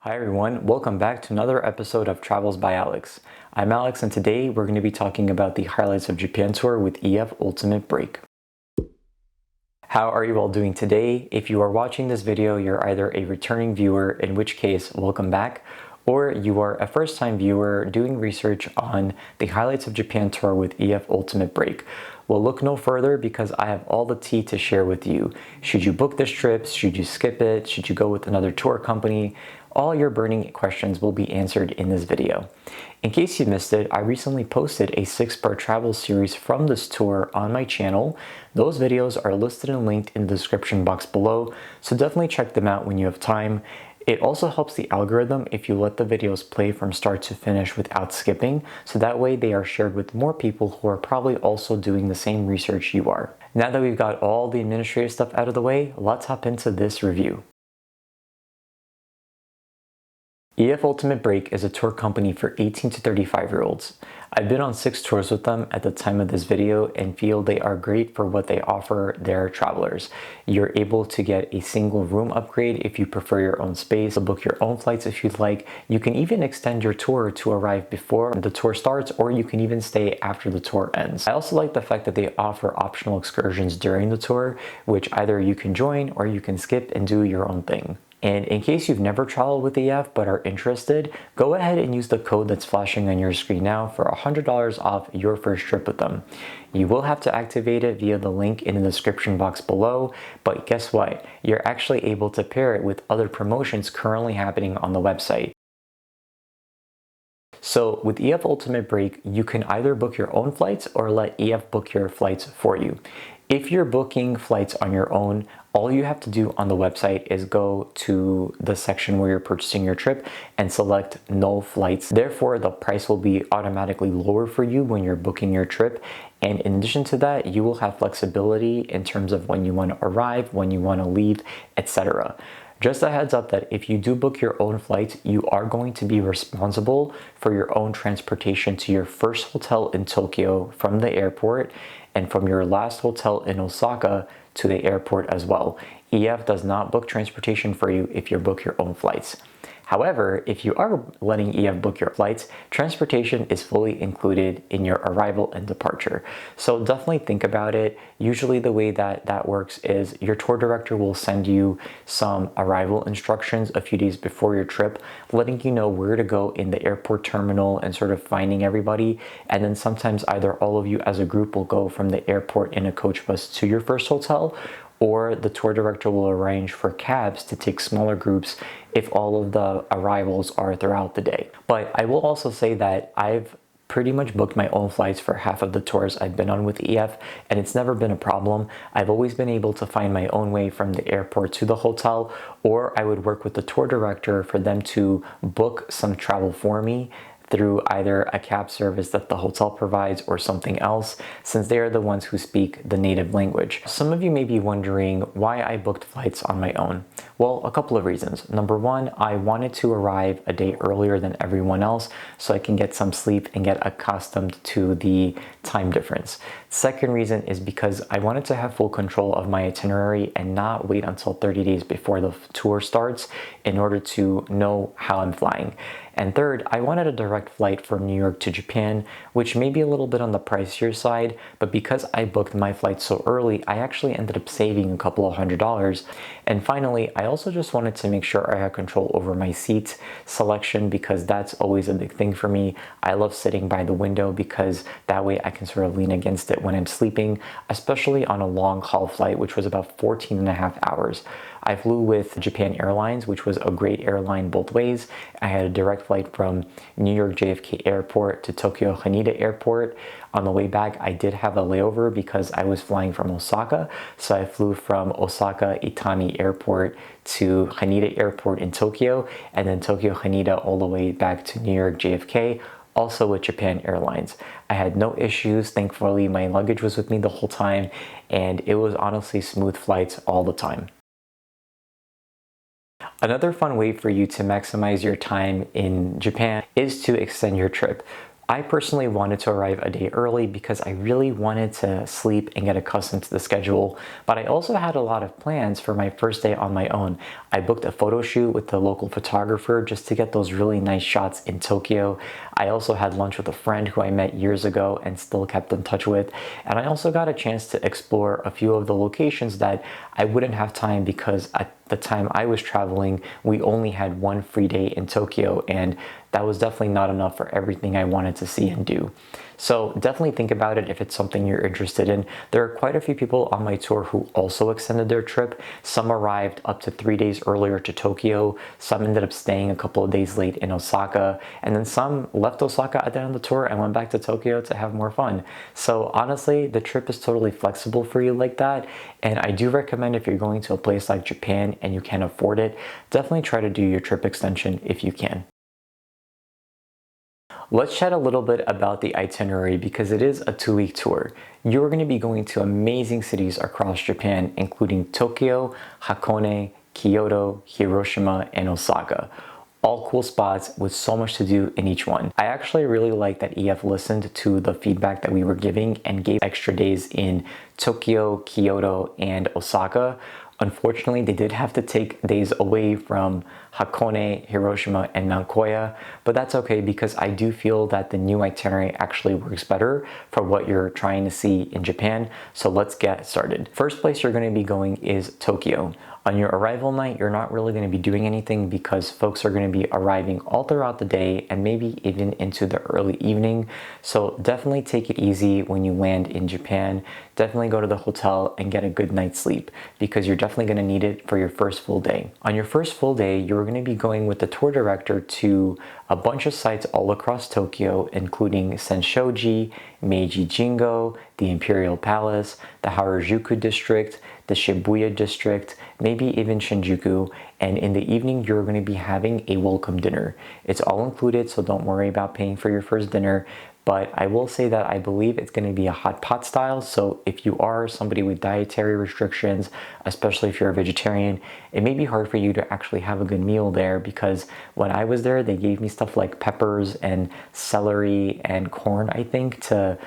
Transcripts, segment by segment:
Hi everyone, welcome back to another episode of Travels by Alex. I'm Alex and today we're going to be talking about the highlights of Japan tour with EF Ultimate Break. How are you all doing today? If you are watching this video, you're either a returning viewer, in which case welcome back, or you are a first-time viewer doing research on the highlights of Japan tour with EF Ultimate Break. Well, look no further because I have all the tea to share with you. Should you book this trip? Should you skip it? Should you go with another tour company? All your burning questions will be answered in this video. In case you missed it, I recently posted a 6-part travel series from this tour on my channel. Those videos are listed and linked in the description box below, so definitely check them out when you have time. It also helps the algorithm if you let the videos play from start to finish without skipping, so that way they are shared with more people who are probably also doing the same research you are. Now that we've got all the administrative stuff out of the way, let's hop into this review. EF Ultimate Break is a tour company for 18 to 35-year-olds. I've been on 6 tours with them at the time of this video and feel they are great for what they offer their travelers. You're able to get a single room upgrade if you prefer your own space, book your own flights if you'd like. You can even extend your tour to arrive before the tour starts, or you can even stay after the tour ends. I also like the fact that they offer optional excursions during the tour, which either you can join or you can skip and do your own thing. And in case you've never traveled with EF but are interested, go ahead and use the code that's flashing on your screen now for $100 off your first trip with them. You will have to activate it via the link in the description box below, but guess what? You're actually able to pair it with other promotions currently happening on the website. So with EF Ultimate Break, you can either book your own flights or let EF book your flights for you. If you're booking flights on your own, all you have to do on the website is go to the section where you're purchasing your trip and select no flights. Therefore, the price will be automatically lower for you when you're booking your trip. And in addition to that, you will have flexibility in terms of when you want to arrive, when you want to leave, etc. Just a heads up that if you do book your own flights, you are going to be responsible for your own transportation to your first hotel in Tokyo from the airport and from your last hotel in Osaka to the airport as well. EF does not book transportation for you if you book your own flights. However, if you are letting EF book your flights, transportation is fully included in your arrival and departure. So definitely think about it. Usually the way that works is your tour director will send you some arrival instructions a few days before your trip, letting you know where to go in the airport terminal and sort of finding everybody. And then sometimes either all of you as a group will go from the airport in a coach bus to your first hotel, or the tour director will arrange for cabs to take smaller groups if all of the arrivals are throughout the day. But I will also say that I've pretty much booked my own flights for half of the tours I've been on with EF, and it's never been a problem. I've always been able to find my own way from the airport to the hotel, or I would work with the tour director for them to book some travel for me through either a cab service that the hotel provides or something else, since they are the ones who speak the native language. Some of you may be wondering why I booked flights on my own. Well, a couple of reasons. Number one, I wanted to arrive a day earlier than everyone else so I can get some sleep and get accustomed to the time difference. Second reason is because I wanted to have full control of my itinerary and not wait until 30 days before the tour starts in order to know how I'm flying. And third, I wanted a direct flight from New York to Japan, which may be a little bit on the pricier side, but because I booked my flight so early, I actually ended up saving a couple of $100s. And finally, I also just wanted to make sure I had control over my seat selection, because that's always a big thing for me. I love sitting by the window because that way I can sort of lean against it when I'm sleeping, especially on a long haul flight, which was about 14 and a half hours. I flew with Japan Airlines, which was a great airline both ways. I had a direct flight from New York JFK Airport to Tokyo Haneda Airport. On the way back, I did have a layover because I was flying from Osaka. So I flew from Osaka Itami Airport to Haneda Airport in Tokyo, and then Tokyo Haneda all the way back to New York JFK, also with Japan Airlines. I had no issues. Thankfully, my luggage was with me the whole time, and it was honestly smooth flights all the time. Another fun way for you to maximize your time in Japan is to extend your trip. I personally wanted to arrive a day early because I really wanted to sleep and get accustomed to the schedule, but I also had a lot of plans for my first day on my own. I booked a photo shoot with the local photographer just to get those really nice shots in Tokyo. I also had lunch with a friend who I met years ago and still kept in touch with, and I also got a chance to explore a few of the locations that I wouldn't have time because at the time I was traveling, we only had one free day in Tokyo, and that was definitely not enough for everything I wanted to see and do. So definitely think about it if it's something you're interested in. There are quite a few people on my tour who also extended their trip. Some arrived up to 3 days earlier to Tokyo. Some ended up staying a couple of days late in Osaka. And then some left Osaka at the end of the tour and went back to Tokyo to have more fun. So honestly, the trip is totally flexible for you like that. And I do recommend if you're going to a place like Japan and you can afford it, definitely try to do your trip extension if you can. Let's chat a little bit about the itinerary because it is a 2-week tour. You're going to be going to amazing cities across Japan, including Tokyo, Hakone, Kyoto, Hiroshima, and Osaka. All cool spots with so much to do in each one. I actually really like that EF listened to the feedback that we were giving and gave extra days in Tokyo, Kyoto, and Osaka. Unfortunately, they did have to take days away from Hakone, Hiroshima, and Nagoya, but that's okay because I do feel that the new itinerary actually works better for what you're trying to see in Japan. So let's get started. First place you're going to be going is Tokyo. On your arrival night, you're not really going to be doing anything because folks are going to be arriving all throughout the day and maybe even into the early evening. So definitely take it easy when you land in Japan. Definitely go to the hotel and get a good night's sleep because you're definitely going to need it for your first full day. On your first full day, you're going to be going with the tour director to a bunch of sites all across Tokyo, including Senshoji, Meiji Jingo, the Imperial Palace, the Harajuku district, the Shibuya district, maybe even Shinjuku, and in the evening you're going to be having a welcome dinner. It's all included, so don't worry about paying for your first dinner. But I will say that I believe it's going to be a hot pot style, so if you are somebody with dietary restrictions, especially if you're a vegetarian, it may be hard for you to actually have a good meal there because when I was there, they gave me stuff like peppers and celery and corn, I think, to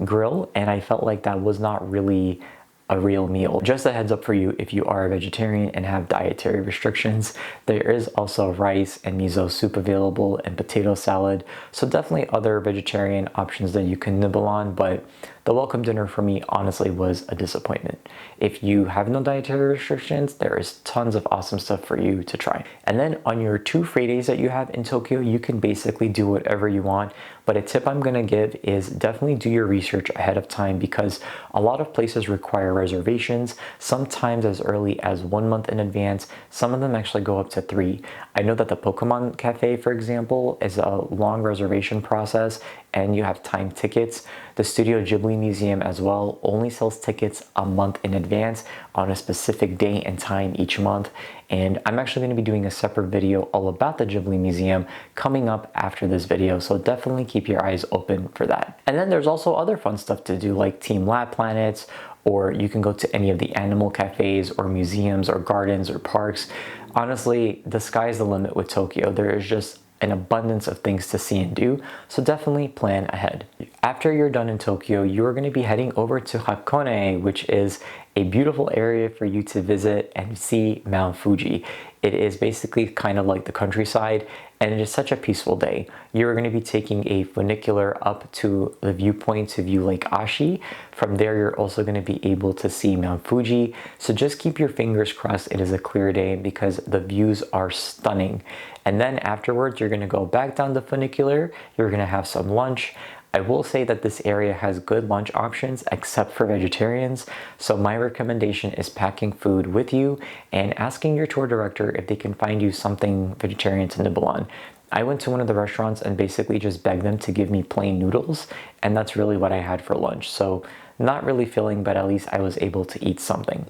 grill, and I felt like that was not really a real meal. Just a heads up for you if you are a vegetarian and have dietary restrictions, there is also rice and miso soup available and potato salad, so definitely other vegetarian options that you can nibble on, but the welcome dinner for me honestly was a disappointment. If you have no dietary restrictions, there is tons of awesome stuff for you to try. And then on your 2 free days that you have in Tokyo, you can basically do whatever you want. But a tip I'm gonna give is definitely do your research ahead of time because a lot of places require reservations, sometimes as early as 1 month in advance. Some of them actually go up to 3. I know that the Pokemon Cafe, for example, is a long reservation process and you have time tickets. The Studio Ghibli Museum as well only sells tickets a month in advance on a specific day and time each month. And I'm actually going to be doing a separate video all about the Ghibli Museum coming up after this video, so definitely keep your eyes open for that. And then there's also other fun stuff to do like Team Lab Planets, or you can go to any of the animal cafes or museums or gardens or parks. Honestly, the sky's the limit with Tokyo. There is just an abundance of things to see and do, so definitely plan ahead. After you're done in Tokyo, you're going to be heading over to Hakone, which is a beautiful area for you to visit and see Mount Fuji. It is basically kind of like the countryside, and it is such a peaceful day. You're going to be taking a funicular up to the viewpoint to view Lake Ashi. From there, you're also going to be able to see Mount Fuji. So just keep your fingers crossed it is a clear day because the views are stunning. And then afterwards, you're going to go back down the funicular. You're going to have some lunch. I will say that this area has good lunch options except for vegetarians, so my recommendation is packing food with you and asking your tour director if they can find you something vegetarian to nibble on. I went to one of the restaurants and basically just begged them to give me plain noodles, and that's really what I had for lunch. So not really filling, but at least I was able to eat something.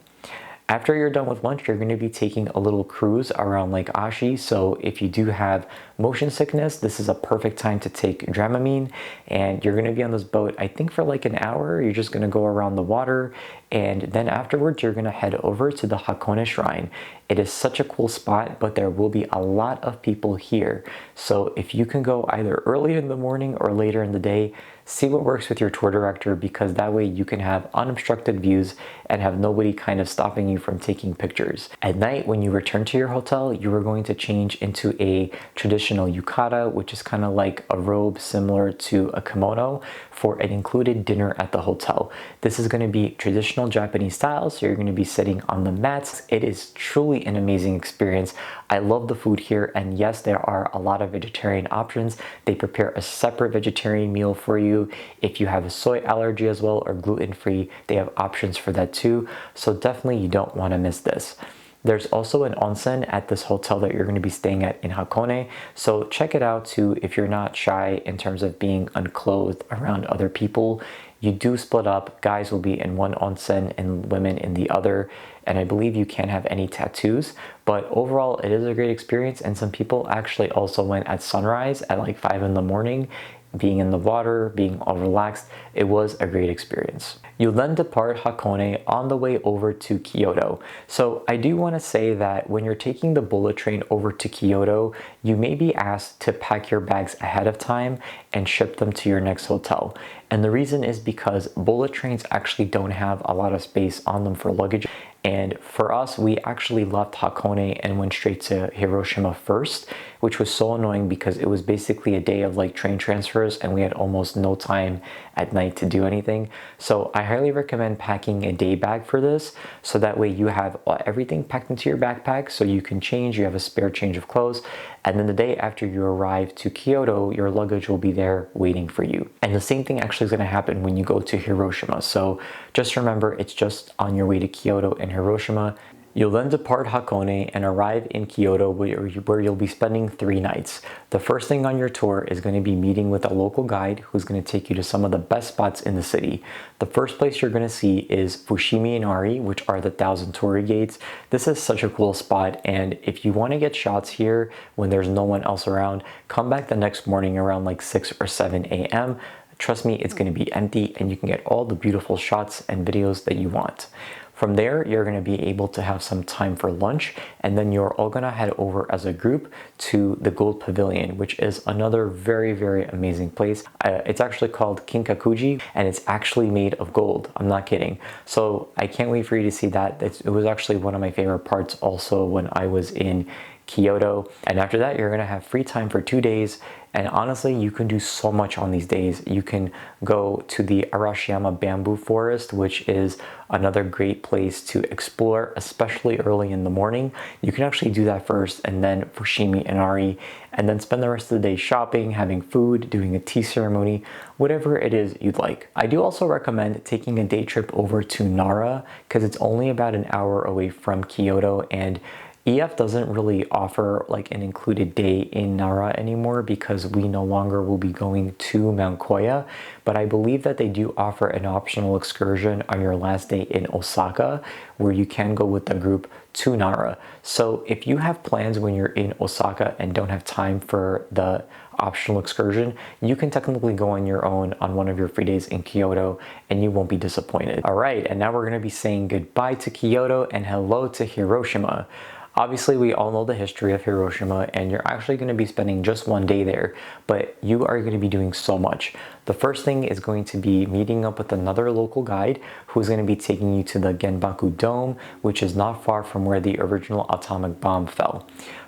After you're done with lunch, you're going to be taking a little cruise around Lake Ashi. So if you do have motion sickness, this is a perfect time to take Dramamine, and you're going to be on this boat, I think for like an hour. You're just going to go around the water, and then afterwards you're going to head over to the Hakone Shrine. It is such a cool spot, but there will be a lot of people here. So if you can go either early in the morning or later in the day, see what works with your tour director, because that way you can have unobstructed views and have nobody kind of stopping you from taking pictures. At night, when you return to your hotel, you are going to change into a traditional yukata, which is kind of like a robe similar to a kimono, for an included dinner at the hotel. This is going to be traditional Japanese style, so you're going to be sitting on the mats. It is truly an amazing experience. I love the food here, and yes, there are a lot of vegetarian options. They prepare a separate vegetarian meal for you. If you have a soy allergy as well, or gluten-free, they have options for that too. So definitely you don't want to miss this. There's also an onsen at this hotel that you're going to be staying at in Hakone, so check it out too if you're not shy in terms of being unclothed around other people. You do split up. Guys will be in one onsen and women in the other, and I believe you can't have any tattoos, but overall it is a great experience. And some people actually also went at sunrise at like 5 in the morning, being in the water, being all relaxed. It was a great experience. You'll then depart Hakone on the way over to Kyoto. So I do want to say that when you're taking the bullet train over to Kyoto, you may be asked to pack your bags ahead of time and ship them to your next hotel. And the reason is because bullet trains actually don't have a lot of space on them for luggage. And for us, we actually left Hakone and went straight to Hiroshima first, which was so annoying because it was basically a day of like train transfers and we had almost no time at night to do anything. So I highly recommend packing a day bag for this, so that way you have everything packed into your backpack so you can change, you have a spare change of clothes, and then the day after you arrive to Kyoto, your luggage will be there waiting for you. And the same thing actually is going to happen when you go to Hiroshima. So just remember, it's just on your way to Kyoto and Hiroshima. You'll then depart Hakone and arrive in Kyoto, where you'll be spending 3 nights. The first thing on your tour is going to be meeting with a local guide who's going to take you to some of the best spots in the city. The first place you're going to see is Fushimi Inari, which are the 1,000 torii gates. This is such a cool spot, and if you want to get shots here when there's no one else around, come back the next morning around like 6 or 7 a.m. Trust me, it's going to be empty and you can get all the beautiful shots and videos that you want. From there, you're going to be able to have some time for lunch, and then you're all going to head over as a group to the Gold Pavilion, which is another very, very amazing place. It's actually called Kinkakuji, and it's actually made of gold. I'm not kidding. So I can't wait for you to see that. It was actually one of my favorite parts also when I was in Kyoto. And after that, you're going to have free time for 2 days. And honestly, you can do so much on these days. You can go to the Arashiyama Bamboo Forest, which is another great place to explore, especially early in the morning. You can actually do that first, and then Fushimi Inari, and then spend the rest of the day shopping, having food, doing a tea ceremony, whatever it is you'd like. I do also recommend taking a day trip over to Nara, because it's only about an hour away from Kyoto, and EF doesn't really offer like an included day in Nara anymore because we no longer will be going to Mount Koya, but I believe that they do offer an optional excursion on your last day in Osaka where you can go with the group to Nara. So if you have plans when you're in Osaka and don't have time for the optional excursion, you can technically go on your own on one of your free days in Kyoto and you won't be disappointed. All right, and now we're going to be saying goodbye to Kyoto and hello to Hiroshima. Obviously, we all know the history of Hiroshima, and you're actually going to be spending just 1 day there, but you are going to be doing so much. The first thing is going to be meeting up with another local guide who's going to be taking you to the Genbaku Dome, which is not far from where the original atomic bomb fell.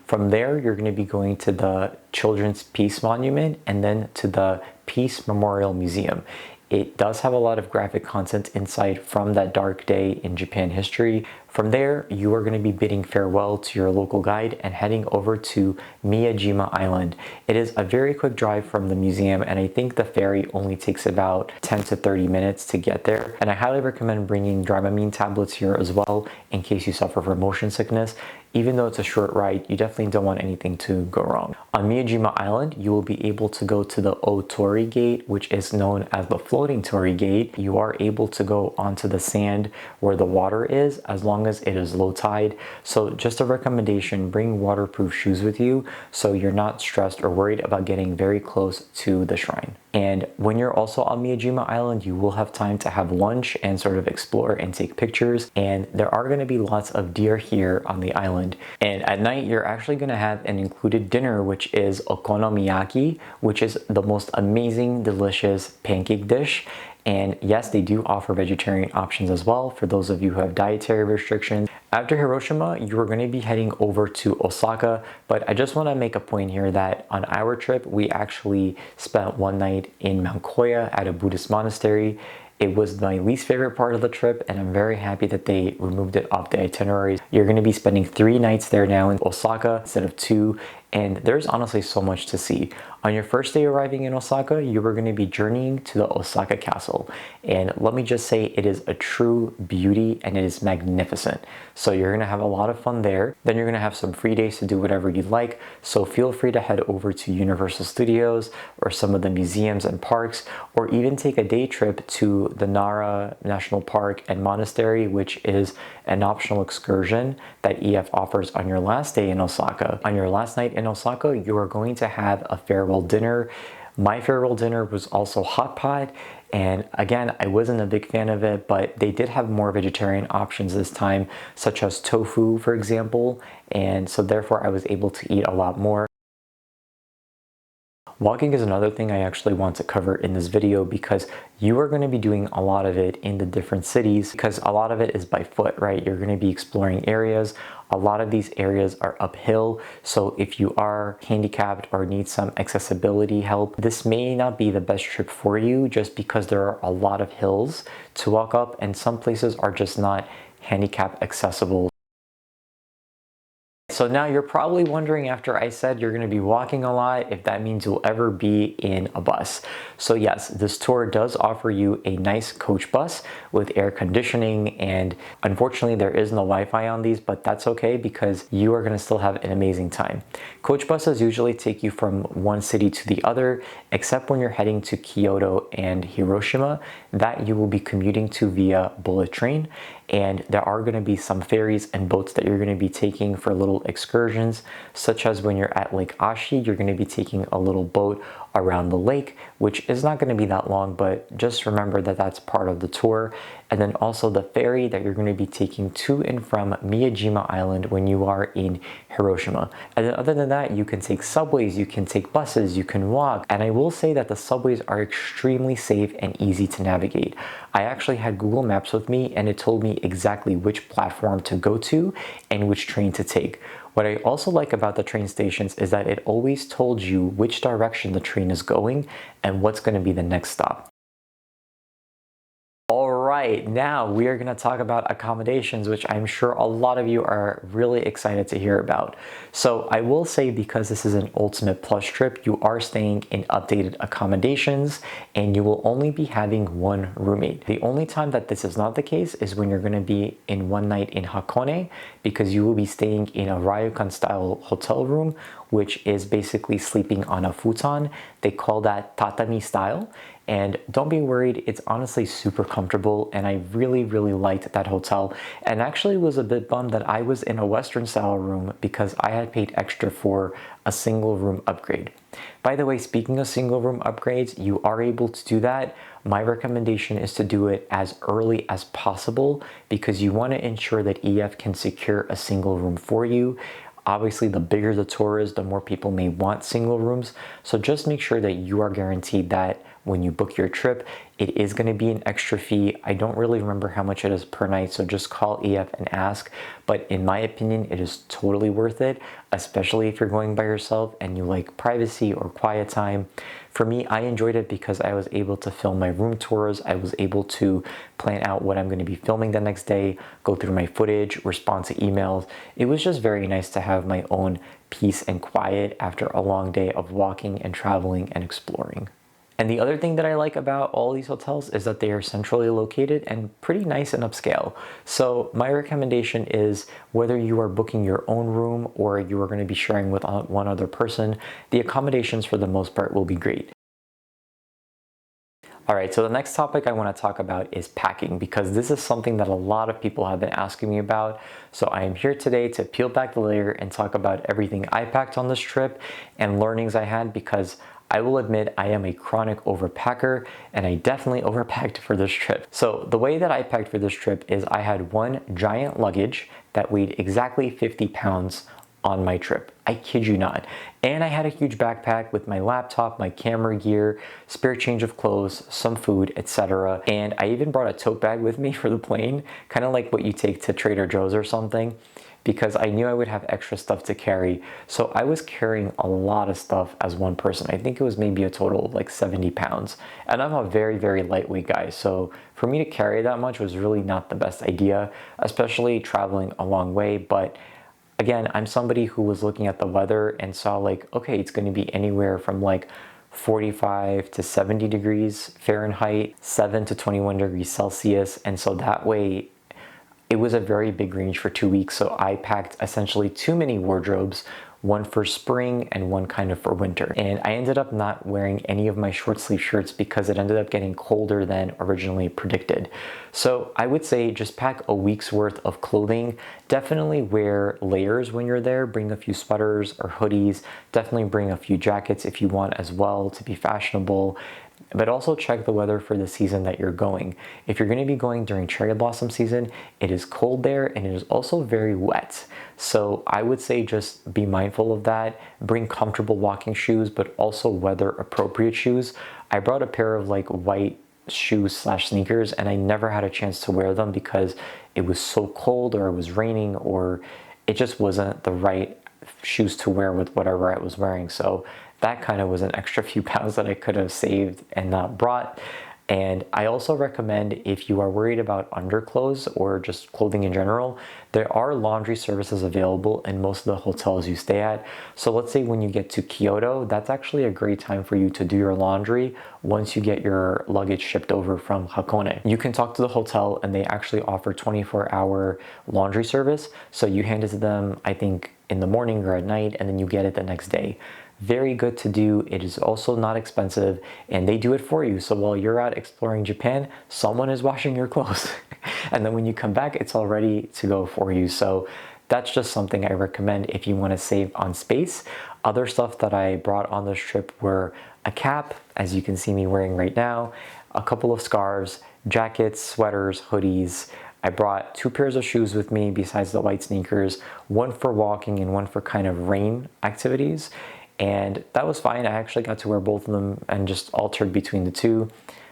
From there, you're going to be going to the Children's Peace Monument and then to the Peace Memorial Museum. It does have a lot of graphic content inside from that dark day in Japan history. From there, you are going to be bidding farewell to your local guide and heading over to Miyajima Island. It is a very quick drive from the museum, and I think the ferry only takes about 10 to 30 minutes to get there. And I highly recommend bringing Dramamine tablets here as well in case you suffer from motion sickness. even though it's a short ride, you definitely don't want anything to go wrong. On Miyajima Island, you will be able to go to the Otori Gate, which is known as the floating Torii Gate. You are able to go onto the sand where the water is as long as it is low tide. So just a recommendation, bring waterproof shoes with you so you're not stressed or worried about getting very close to the shrine. And when you're also on Miyajima Island, you will have time to have lunch and sort of explore and take pictures. And there are going to be lots of deer here on the island. And at night, you're actually going to have an included dinner, which is okonomiyaki, which is the most amazing, delicious pancake dish. And yes, they do offer vegetarian options as well for those of you who have dietary restrictions. After Hiroshima, you are going to be heading over to Osaka, but I just want to make a point here that on our trip, we actually spent one night in Mount Koya at a Buddhist monastery. It was my least favorite part of the trip, and I'm very happy that they removed it off the itineraries. You're going to be spending 3 nights there now in Osaka instead of 2, and there's honestly so much to see. On your first day arriving in Osaka, you are going to be journeying to the Osaka Castle, and let me just say it is a true beauty and it is magnificent. So you're going to have a lot of fun there. Then you're going to have some free days to do whatever you'd like, so feel free to head over to Universal Studios or some of the museums and parks, or even take a day trip to the Nara National Park and Monastery, which is an optional excursion that EF offers on your last day in Osaka. On your last night in Osaka, you are going to have a farewell dinner. My farewell dinner was also hot pot, and again, I wasn't a big fan of it, but they did have more vegetarian options this time, such as tofu, for example, and so therefore I was able to eat a lot more. Walking is another thing I actually want to cover in this video because you are going to be doing a lot of it in the different cities because a lot of it is by foot, right? You're going to be exploring areas. A lot of these areas are uphill, so if you are handicapped or need some accessibility help, this may not be the best trip for you just because there are a lot of hills to walk up and some places are just not handicap accessible. So now you're probably wondering, after I said you're going to be walking a lot, if that means you'll ever be in a bus. So yes, this tour does offer you a nice coach bus with air conditioning, and unfortunately there is no Wi-Fi on these, but that's okay because you are going to still have an amazing time. Coach buses usually take you from one city to the other, except when you're heading to Kyoto and Hiroshima, that you will be commuting to via bullet train. And there are going to be some ferries and boats that you're going to be taking for little excursions, such as when you're at Lake Ashi, you're going to be taking a little boat around the lake, which is not going to be that long, but just remember that that's part of the tour. And then also the ferry that you're going to be taking to and from Miyajima Island when you are in Hiroshima. And then other than that, you can take subways, you can take buses, you can walk. And I will say that the subways are extremely safe and easy to navigate. I actually had Google Maps with me and it told me exactly which platform to go to and which train to take. What I also like about the train stations is that it always told you which direction the train is going and what's going to be the next stop. Alright, now we are going to talk about accommodations, which I'm sure a lot of you are really excited to hear about. So I will say, because this is an Ultimate Plus trip, you are staying in updated accommodations and you will only be having one roommate. The only time that this is not the case is when you're going to be in one night in Hakone, because you will be staying in a ryokan style hotel room, which is basically sleeping on a futon. They call that tatami style. And don't be worried, it's honestly super comfortable, and I really liked that hotel, and actually was a bit bummed that I was in a Western style room because I had paid extra for a single room upgrade. By the way, speaking of single room upgrades, you are able to do that. My recommendation is to do it as early as possible because you want to ensure that EF can secure a single room for you. Obviously, the bigger the tour is, the more people may want single rooms. So just make sure that you are guaranteed that when you book your trip, it is going to be an extra fee. I don't really remember how much it is per night, so just call EF and ask. But in my opinion, it is totally worth it, especially if you're going by yourself and you like privacy or quiet time. For me, I enjoyed it because I was able to film my room tours. I was able to plan out what I'm going to be filming the next day, go through my footage, respond to emails. It was just very nice to have my own peace and quiet after a long day of walking and traveling and exploring. And the other thing that I like about all these hotels is that they are centrally located and pretty nice and upscale. So my recommendation is whether you are booking your own room or you are going to be sharing with one other person, the accommodations for the most part will be great. All right, so the next topic I want to talk about is packing, because this is something that a lot of people have been asking me about. So I am here today to peel back the layer and talk about everything I packed on this trip and learnings I had, because I will admit I am a chronic overpacker and I definitely overpacked for this trip. So the way that I packed for this trip is I had one giant luggage that weighed exactly 50 pounds on my trip. I kid you not. And I had a huge backpack with my laptop, my camera gear, spare change of clothes, some food, etc. And I even brought a tote bag with me for the plane, kind of like what you take to Trader Joe's or something, because I knew I would have extra stuff to carry. So I was carrying a lot of stuff as one person. I think it was maybe a total of like 70 pounds. And I'm a very, very lightweight guy. So for me to carry that much was really not the best idea, especially traveling a long way. But again, I'm somebody who was looking at the weather and saw like, okay, it's going to be anywhere from like 45 to 70 degrees Fahrenheit, 7 to 21 degrees Celsius. And so that way, it was a very big range for 2 weeks. So I packed essentially two mini wardrobes, one for spring and one kind of for winter. And I ended up not wearing any of my short sleeve shirts because it ended up getting colder than originally predicted. So I would say just pack a week's worth of clothing. Definitely wear layers when you're there. Bring a few sweaters or hoodies. Definitely bring a few jackets if you want as well to be fashionable. But also check the weather for the season that you're going. If you're going to be going during cherry blossom season, it is cold there and it is also very wet. So I would say just be mindful of that. Bring comfortable walking shoes, but also weather appropriate shoes. I brought a pair of like white shoes slash sneakers and I never had a chance to wear them because it was so cold or it was raining or it just wasn't the right shoes to wear with whatever I was wearing. So that kind of was an extra few pounds that I could have saved and not brought. And I also recommend, if you are worried about underclothes or just clothing in general, there are laundry services available in most of the hotels you stay at. So let's say when you get to Kyoto, that's actually a great time for you to do your laundry once you get your luggage shipped over from Hakone. You can talk to the hotel and they actually offer 24-hour laundry service. So you hand it to them, I think, in the morning or at night, and then you get it the next day. Very good to do. It is also not expensive and they do it for you. So while you're out exploring Japan, someone is washing your clothes. And then when you come back, it's all ready to go for you. So that's just something I recommend if you want to save on space. Other stuff that I brought on this trip were a cap, as you can see me wearing right now, a couple of scarves, jackets, sweaters, hoodies. I brought two pairs of shoes with me besides the white sneakers, one for walking and one for kind of rain activities. And that was fine. I actually got to wear both of them and just altered between the two.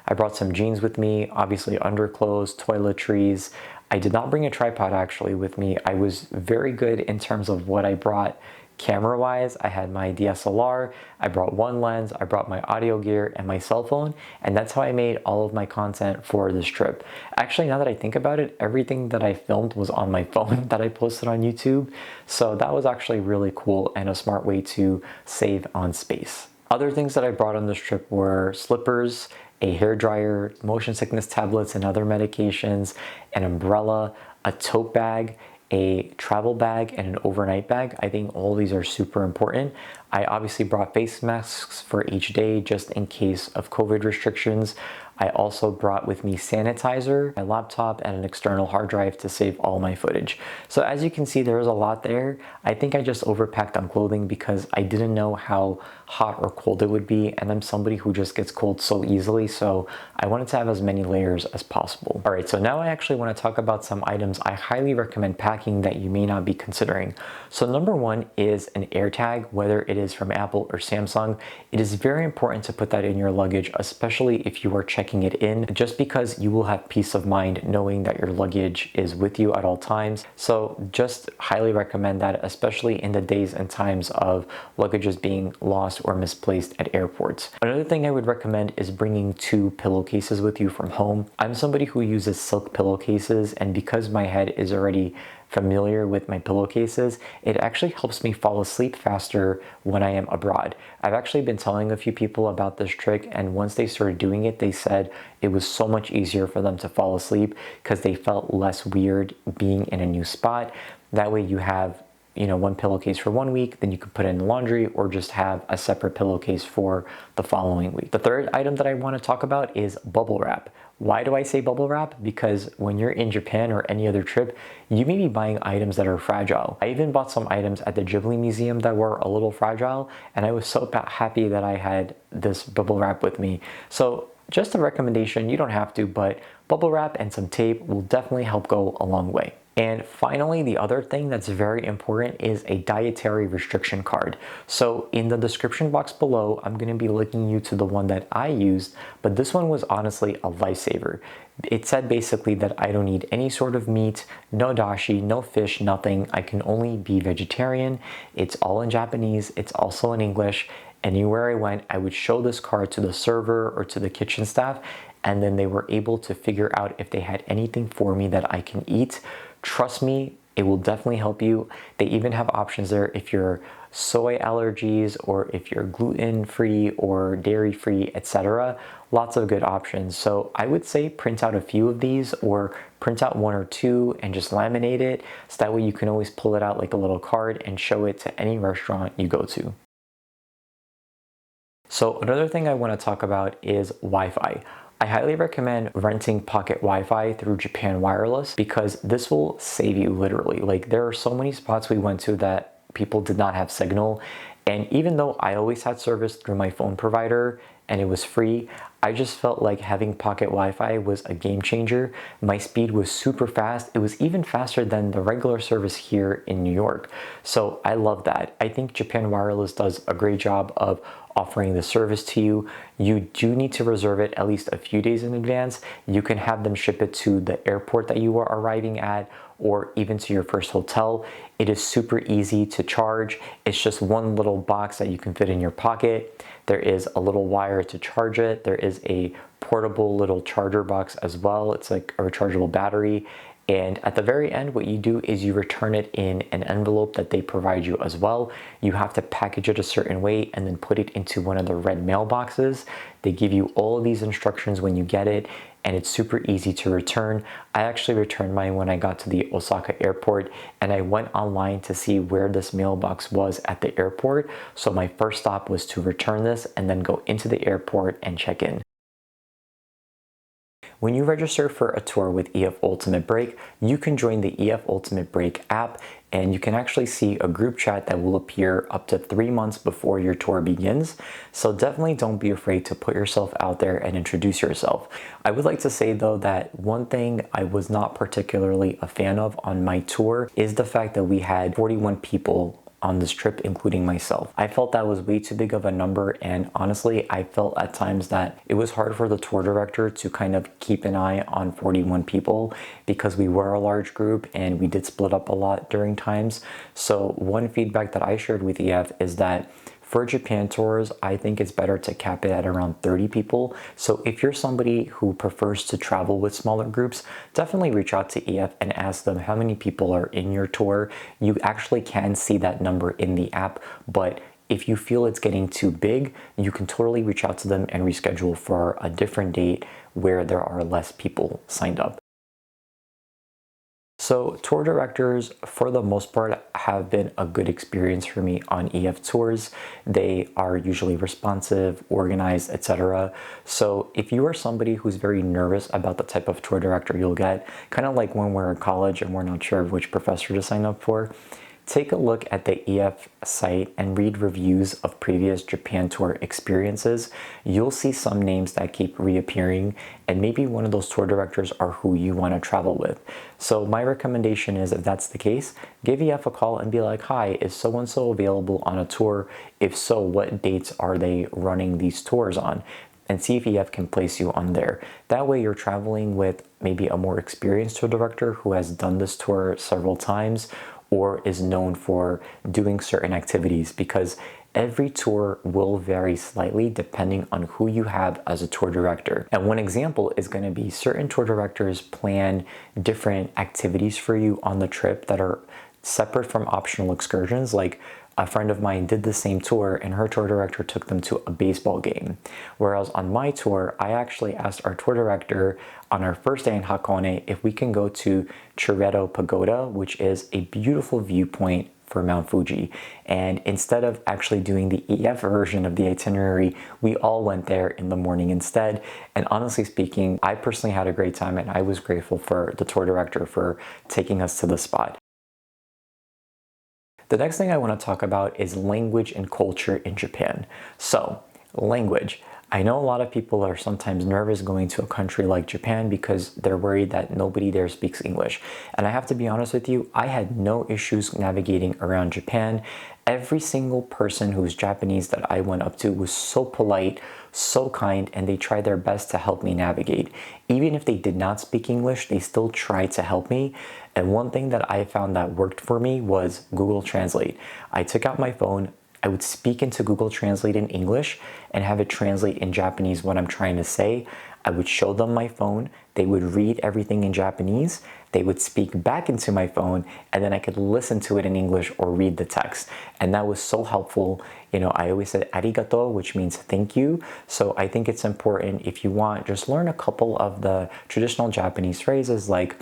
I brought some jeans with me, obviously underclothes, toiletries. I did not bring a tripod actually with me. I was very good in terms of what I brought camera-wise. I had my DSLR, I brought one lens, I brought my audio gear and my cell phone, and that's how I made all of my content for this trip. Actually, now that I think about it, everything that I filmed was on my phone that I posted on YouTube, so that was actually really cool and a smart way to save on space. Other things that I brought on this trip were slippers, a hair dryer, motion sickness tablets and other medications, an umbrella, a tote bag, a travel bag, and an overnight bag. I think all these are super important. I obviously brought face masks for each day just in case of COVID restrictions. I also brought with me sanitizer, my laptop, and an external hard drive to save all my footage. So as you can see, there is a lot there. I think I just overpacked on clothing because I didn't know how hot or cold it would be, and I'm somebody who just gets cold so easily, so I wanted to have as many layers as possible. All right, so now I actually want to talk about some items I highly recommend packing that you may not be considering. So number one is an AirTag, whether it is from Apple or Samsung. It is very important to put that in your luggage, especially if you are checking it in, just because you will have peace of mind knowing that your luggage is with you at all times. So just highly recommend that, especially in the days and times of luggages being lost or misplaced at airports. Another thing I would recommend is bringing two pillowcases with you from home. I'm somebody who uses silk pillowcases, and because my head is already familiar with my pillowcases, it actually helps me fall asleep faster when I am abroad. I've actually been telling a few people about this trick, and once they started doing it, they said it was so much easier for them to fall asleep because they felt less weird being in a new spot. That way you have, you know, one pillowcase for 1 week, then you can put it in the laundry or just have a separate pillowcase for the following week. The third item that I want to talk about is bubble wrap. Why do I say bubble wrap? Because when you're in Japan or any other trip, you may be buying items that are fragile. I even bought some items at the Ghibli Museum that were a little fragile, and I was so happy that I had this bubble wrap with me. So just a recommendation, you don't have to, but bubble wrap and some tape will definitely help go a long way. And finally, the other thing that's very important is a dietary restriction card. So in the description box below, I'm going to be linking you to the one that I used, but this one was honestly a lifesaver. It said basically that I don't eat any sort of meat, no dashi, no fish, nothing. I can only be vegetarian. It's all in Japanese. It's also in English. Anywhere I went, I would show this card to the server or to the kitchen staff, and then they were able to figure out if they had anything for me that I can eat. Trust me, it will definitely help you. They even have options there if you're soy allergies or if you're gluten-free or dairy-free, etc. Lots of good options. So I would say print out a few of these or print out one or two and just laminate it. So that way you can always pull it out like a little card and show it to any restaurant you go to. So another thing I want to talk about is Wi-Fi. I highly recommend renting pocket Wi-Fi through Japan Wireless because this will save you literally. Like there are so many spots we went to that people did not have signal, and even though I always had service through my phone provider and it was free, I just felt like having pocket Wi-Fi was a game changer. My speed was super fast. It was even faster than the regular service here in New York. So I love that. I think Japan Wireless does a great job of offering the service to you. You do need to reserve it at least a few days in advance. You can have them ship it to the airport that you are arriving at or even to your first hotel. It is super easy to charge. It's just one little box that you can fit in your pocket. There is a little wire to charge it. There is a portable little charger box as well. It's like a rechargeable battery. And at the very end, what you do is you return it in an envelope that they provide you as well. You have to package it a certain way and then put it into one of the red mailboxes. They give you all of these instructions when you get it, and it's super easy to return. I actually returned mine when I got to the Osaka airport, and I went online to see where this mailbox was at the airport. So my first stop was to return this and then go into the airport and check in. When you register for a tour with EF Ultimate Break, you can join the EF Ultimate Break app, and you can actually see a group chat that will appear up to 3 months before your tour begins. So definitely don't be afraid to put yourself out there and introduce yourself. I would like to say though that one thing I was not particularly a fan of on my tour is the fact that we had 41 people on this trip, including myself. I felt that was way too big of a number, and honestly, I felt at times that it was hard for the tour director to kind of keep an eye on 41 people because we were a large group and we did split up a lot during times. So one feedback that I shared with EF is that for Japan tours, I think it's better to cap it at around 30 people. So if you're somebody who prefers to travel with smaller groups, definitely reach out to EF and ask them how many people are in your tour. You actually can see that number in the app, but if you feel it's getting too big, you can totally reach out to them and reschedule for a different date where there are less people signed up. So tour directors, for the most part, have been a good experience for me on EF tours. They are usually responsive, organized, etc. So if you are somebody who's very nervous about the type of tour director you'll get, kind of like when we're in college and we're not sure which professor to sign up for, take a look at the EF site and read reviews of previous Japan tour experiences. You'll see some names that keep reappearing, and maybe one of those tour directors are who you want to travel with. So my recommendation is, if that's the case, give EF a call and be like, hi, is so-and-so available on a tour? If so, what dates are they running these tours on? And see if EF can place you on there. That way you're traveling with maybe a more experienced tour director who has done this tour several times or is known for doing certain activities, because every tour will vary slightly depending on who you have as a tour director. And one example is going to be certain tour directors plan different activities for you on the trip that are separate from optional excursions. Like a friend of mine did the same tour and her tour director took them to a baseball game. Whereas on my tour, I actually asked our tour director on our first day in Hakone if we can go to Chiredo Pagoda, which is a beautiful viewpoint for Mount Fuji. And instead of actually doing the EF version of the itinerary, we all went there in the morning instead. And honestly speaking, I personally had a great time and I was grateful for the tour director for taking us to the spot. The next thing I want to talk about is language and culture in Japan. So, language. I know a lot of people are sometimes nervous going to a country like Japan because they're worried that nobody there speaks English. And I have to be honest with you, I had no issues navigating around Japan. Every single person who's Japanese that I went up to was so polite, so kind, and they tried their best to help me navigate. Even if they did not speak English, they still tried to help me. And one thing that I found that worked for me was Google Translate. I took out my phone, I would speak into Google Translate in English and have it translate in Japanese what I'm trying to say. I would show them my phone, they would read everything in Japanese, they would speak back into my phone, and then I could listen to it in English or read the text. And that was so helpful. You know, I always said arigato, which means thank you. So I think it's important, if you want, just learn a couple of the traditional Japanese phrases like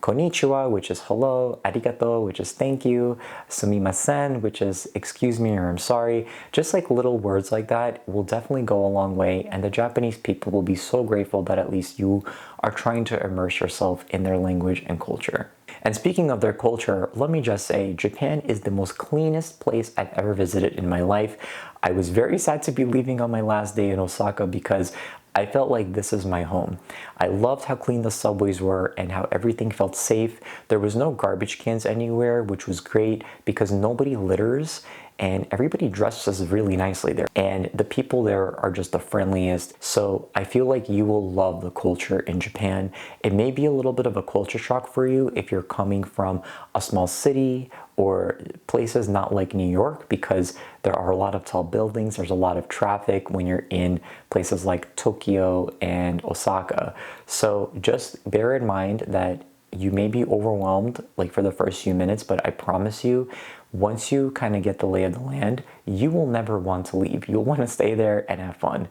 konnichiwa, which is hello, arigato, which is thank you, sumimasen, which is excuse me or I'm sorry. Just like little words like that will definitely go a long way, and the Japanese people will be so grateful that at least you are trying to immerse yourself in their language and culture. And speaking of their culture, let me just say, Japan is the most cleanest place I've ever visited in my life. I was very sad to be leaving on my last day in Osaka because I felt like this is my home. I loved how clean the subways were and how everything felt safe. There was no garbage cans anywhere, which was great because nobody litters and everybody dresses really nicely there. And the people there are just the friendliest. So I feel like you will love the culture in Japan. It may be a little bit of a culture shock for you if you're coming from a small city or places not like New York, because there are a lot of tall buildings, there's a lot of traffic when you're in places like Tokyo and Osaka. So just bear in mind that you may be overwhelmed like for the first few minutes, but I promise you, once you kind of get the lay of the land, you will never want to leave. You'll want to stay there and have fun.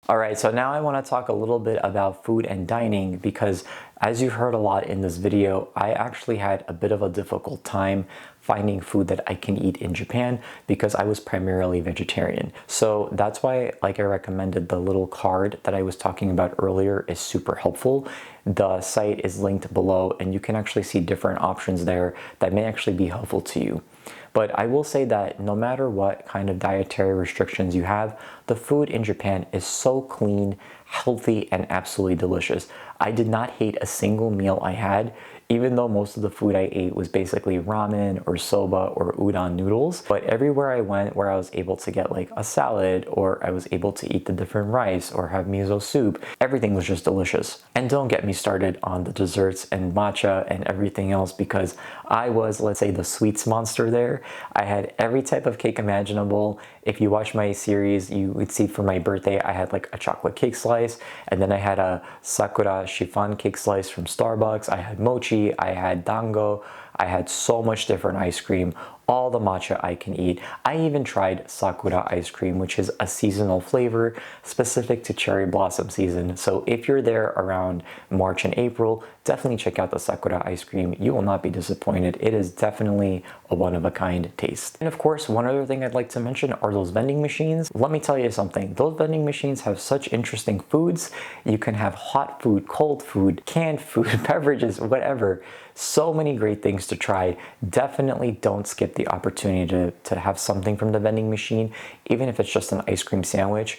All right, so now I want to talk a little bit about food and dining because as you heard a lot in this video, I actually had a bit of a difficult time finding food that I can eat in Japan because I was primarily vegetarian. So that's why, like I recommended, the little card that I was talking about earlier is super helpful. The site is linked below and you can actually see different options there that may actually be helpful to you. But I will say that no matter what kind of dietary restrictions you have, the food in Japan is so clean, healthy, and absolutely delicious. I did not hate a single meal I had, even though most of the food I ate was basically ramen or soba or udon noodles. But everywhere I went where I was able to get like a salad or I was able to eat the different rice or have miso soup, everything was just delicious. And don't get me started on the desserts and matcha and everything else because I was, let's say, the sweets monster there. I had every type of cake imaginable. If you watch my series, you would see for my birthday, I had like a chocolate cake slice, and then I had a sakura chiffon cake slice from Starbucks. I had mochi, I had dango, I had so much different ice cream, all the matcha I can eat. I even tried sakura ice cream, which is a seasonal flavor specific to cherry blossom season. So if you're there around March and April, definitely check out the sakura ice cream. You will not be disappointed. It is definitely a one-of-a-kind taste. And of course, one other thing I'd like to mention are those vending machines. Let me tell you something. Those vending machines have such interesting foods. You can have hot food, cold food, canned food, beverages, whatever. So many great things to try. Definitely don't skip the opportunity to have something from the vending machine, even if it's just an ice cream sandwich.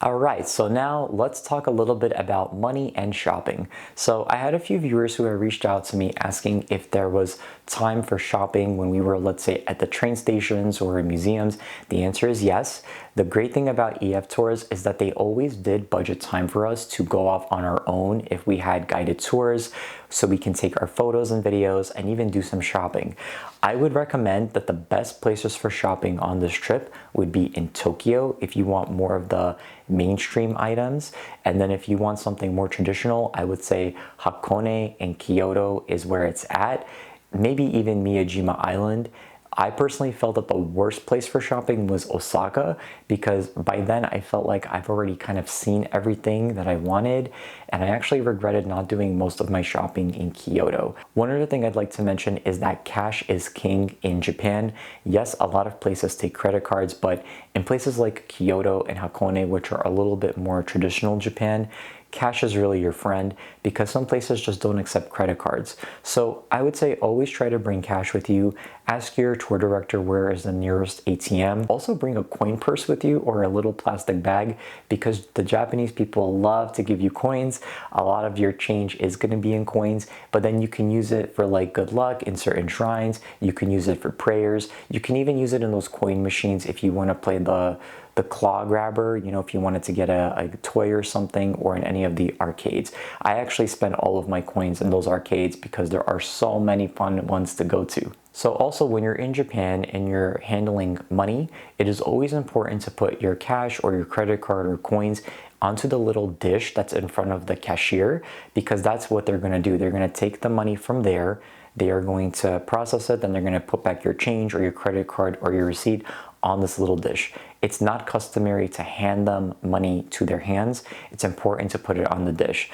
All right, so now let's talk a little bit about money and shopping. So I had a few viewers who had reached out to me asking if there was time for shopping when we were, let's say, at the train stations or in museums. The answer is yes. The great thing about EF Tours is that they always did budget time for us to go off on our own if we had guided tours. so we can take our photos and videos and even do some shopping. I would recommend that the best places for shopping on this trip would be in Tokyo if you want more of the mainstream items. And then if you want something more traditional, I would say Hakone and Kyoto is where it's at. Maybe even Miyajima Island. I personally felt that the worst place for shopping was Osaka, because by then I felt like I've already kind of seen everything that I wanted, and I actually regretted not doing most of my shopping in Kyoto. One other thing I'd like to mention is that cash is king in Japan. Yes, a lot of places take credit cards, but in places like Kyoto and Hakone, which are a little bit more traditional Japan, cash is really your friend, because some places just don't accept credit cards. So I would say always try to bring cash with you. Ask your tour director where is the nearest ATM. Also bring a coin purse with you or a little plastic bag, because the Japanese people love to give you coins. A lot of your change is going to be in coins, but then you can use it for like good luck in certain shrines. You can use it for prayers. You can even use it in those coin machines if you want to play the claw grabber, you know, if you wanted to get a toy or something, or in any of the arcades. I actually spend all of my coins in those arcades because there are so many fun ones to go to. So also, when you're in Japan and you're handling money, it is always important to put your cash or your credit card or coins onto the little dish that's in front of the cashier, because that's what they're going to do. They're going to take the money from there. They are going to process it, then they're going to put back your change or your credit card or your receipt on this little dish. It's not customary to hand them money to their hands. It's important to put it on the dish.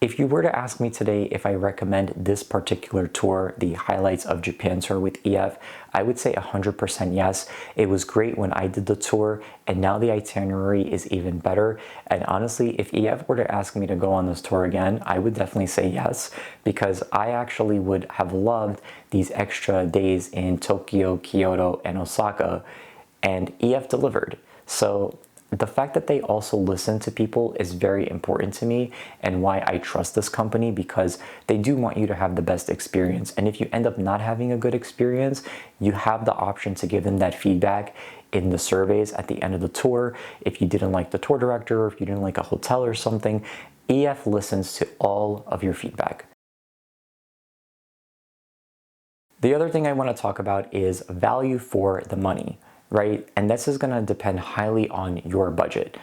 If you were to ask me today if I recommend this particular tour, the Highlights of Japan tour with EF, I would say 100% yes. It was great when I did the tour, and now the itinerary is even better. And honestly, if EF were to ask me to go on this tour again, I would definitely say yes, because I actually would have loved these extra days in Tokyo, Kyoto, and Osaka, and EF delivered. So the fact that they also listen to people is very important to me, and why I trust this company, because they do want you to have the best experience. And if you end up not having a good experience, you have the option to give them that feedback in the surveys at the end of the tour. If you didn't like the tour director, or if you didn't like a hotel or something, EF listens to all of your feedback. The other thing I want to talk about is value for the money, right? And this is going to depend highly on your budget.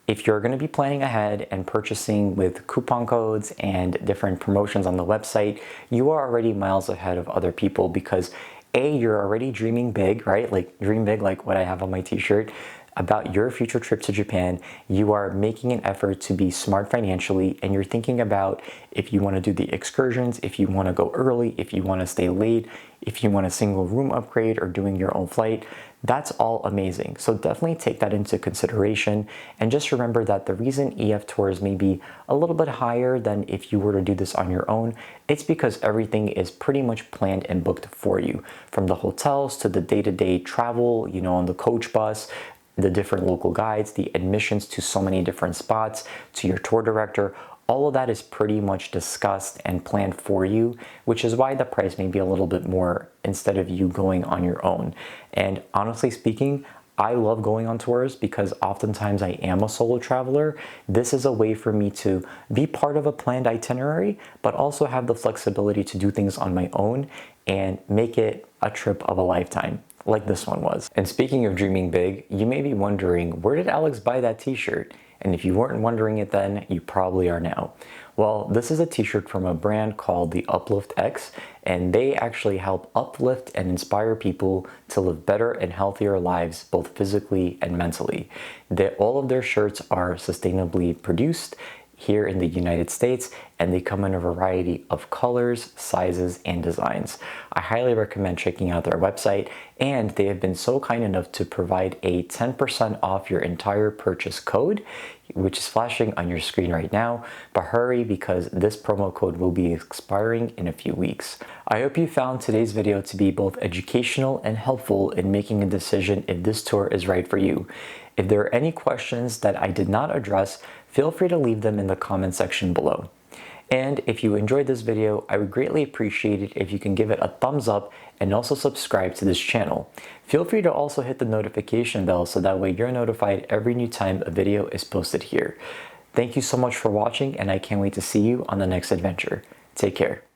If you're going to be planning ahead and purchasing with coupon codes and different promotions on the website, you are already miles ahead of other people, because A, you're already dreaming big, right? Like dream big, like what I have on my t-shirt, about your future trip to Japan. You are making an effort to be smart financially, and you're thinking about if you want to do the excursions, if you want to go early, if you want to stay late, if you want a single room upgrade or doing your own flight. That's all amazing. So definitely take that into consideration, and just remember that the reason EF tours may be a little bit higher than if you were to do this on your own, it's because everything is pretty much planned and booked for you, from the hotels to the day-to-day travel, you know, on the coach bus, the different local guides, the admissions to so many different spots, to your tour director. All of that is pretty much discussed and planned for you, which is why the price may be a little bit more instead of you going on your own. And honestly speaking, I love going on tours because oftentimes I am a solo traveler. This is a way for me to be part of a planned itinerary, but also have the flexibility to do things on my own and make it a trip of a lifetime, like this one was. And speaking of dreaming big, you may be wondering, where did Alex buy that t-shirt? And if you weren't wondering it then, you probably are now. Well, this is a t-shirt from a brand called the Uplift X, and they actually help uplift and inspire people to live better and healthier lives, both physically and mentally. All of their shirts are sustainably produced here in the United States, and they come in a variety of colors, sizes, and designs. I highly recommend checking out their website, and they have been so kind enough to provide a 10% off your entire purchase code, which is flashing on your screen right now. But hurry, because this promo code will be expiring in a few weeks. I hope you found today's video to be both educational and helpful in making a decision if this tour is right for you. If there are any questions that I did not address, feel free to leave them in the comment section below. And if you enjoyed this video, I would greatly appreciate it if you can give it a thumbs up and also subscribe to this channel. Feel free to also hit the notification bell so that way you're notified every new time a video is posted here. Thank you so much for watching, and I can't wait to see you on the next adventure. Take care.